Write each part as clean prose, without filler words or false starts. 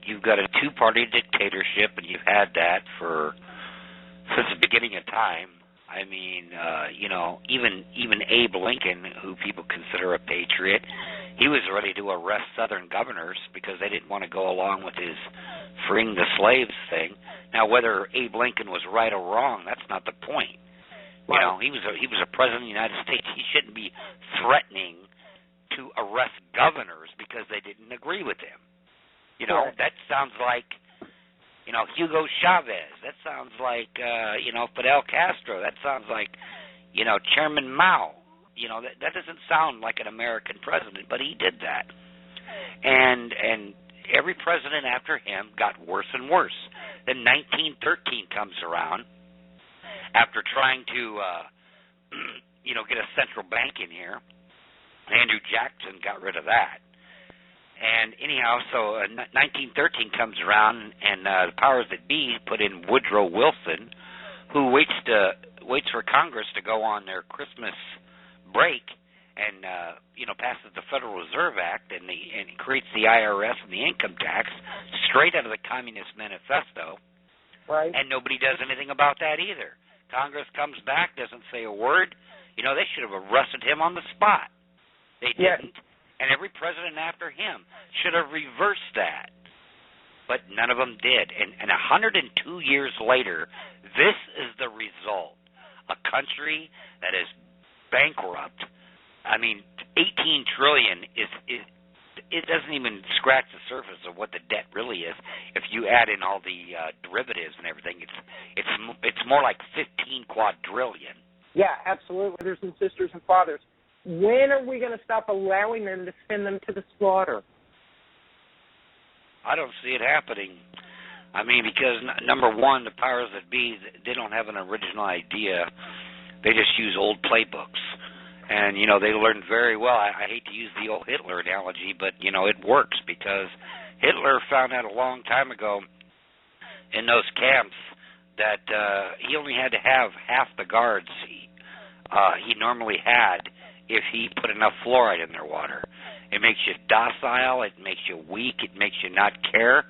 you've got a two-party dictatorship, and you've had that since the beginning of time. I mean, even Abe Lincoln, who people consider a patriot, he was ready to arrest Southern governors because they didn't want to go along with his freeing the slaves thing. Now, whether Abe Lincoln was right or wrong, that's not the point. Right. He was a president of the United States. He shouldn't be threatening to arrest governors because they didn't agree with him. Right. That sounds like, Hugo Chavez. That sounds like, Fidel Castro. That sounds like, Chairman Mao. That doesn't sound like an American president, but he did that. And every president after him got worse and worse. Then 1913 comes around after trying to, get a central bank in here. Andrew Jackson got rid of that. And anyhow, so 1913 comes around, and the powers that be put in Woodrow Wilson, who waits for Congress to go on their Christmas break, and passes the Federal Reserve Act, and creates the IRS and the income tax straight out of the Communist Manifesto. Right. And nobody does anything about that either. Congress comes back, doesn't say a word. They should have arrested him on the spot. They didn't. And every president after him should have reversed that. But none of them did. And 102 years later, this is the result. A country that is bankrupt. I mean, $18 trillion it doesn't even scratch the surface of what the debt really is. If you add in all the derivatives and everything, it's more like 15 quadrillion. Yeah, absolutely. Brothers and sisters and fathers, when are we going to stop allowing them to send them to the slaughter? I don't see it happening. I mean, because number one, the powers that be, they don't have an original idea. They just use old playbooks. And, they learned very well. I hate to use the old Hitler analogy, but, it works because Hitler found out a long time ago in those camps that he only had to have half the guards he normally had if he put enough fluoride in their water. It makes you docile. It makes you weak. It makes you not care.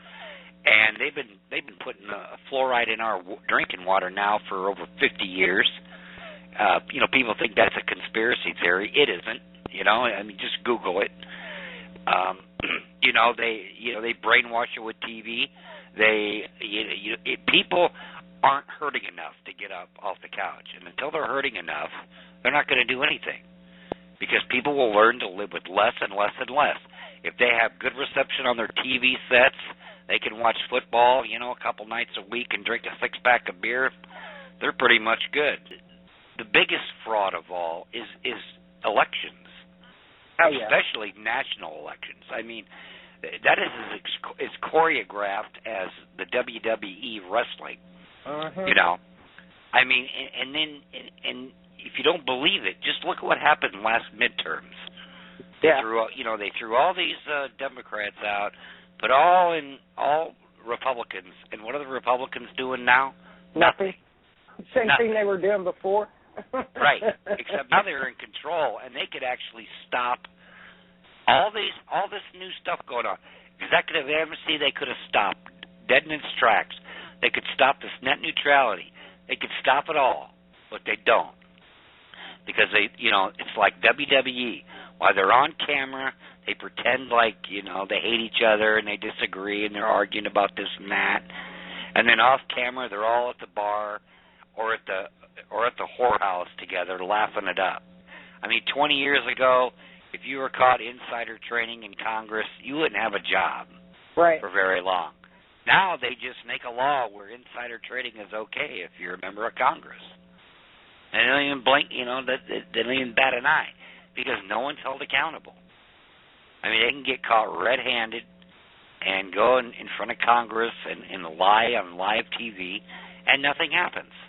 And they've been putting fluoride in our drinking water now for over 50 years. People think that's a conspiracy theory. It isn't. I mean, just Google it. They brainwash you with TV. People aren't hurting enough to get up off the couch, and until they're hurting enough, they're not going to do anything. Because people will learn to live with less and less and less. If they have good reception on their TV sets, they can watch football, a couple nights a week and drink a six-pack of beer, they're pretty much good. The biggest fraud of all is elections, especially national elections. I mean, that is as choreographed as the WWE wrestling. I mean, and then if you don't believe it, just look at what happened last midterms. Yeah. They threw all these Democrats out, put all Republicans, and what are the Republicans doing now? Nothing. Same Nothing. thing they were doing before. Right. Except now they're in control, and they could actually stop all this new stuff going on. Executive amnesty, they could have stopped dead in its tracks. They could stop this net neutrality. They could stop it all, but they don't. Because it's like WWE. While they're on camera, they pretend like, they hate each other and they disagree and they're arguing about this and that. And then off camera, they're all at the bar or at the whorehouse together laughing it up. I mean, 20 years ago, if you were caught insider trading in Congress, you wouldn't have a job for very long. Now they just make a law where insider trading is okay if you're a member of Congress. And they don't even blink, they don't even bat an eye because no one's held accountable. I mean, they can get caught red-handed and go in front of Congress and lie on live TV, and nothing happens.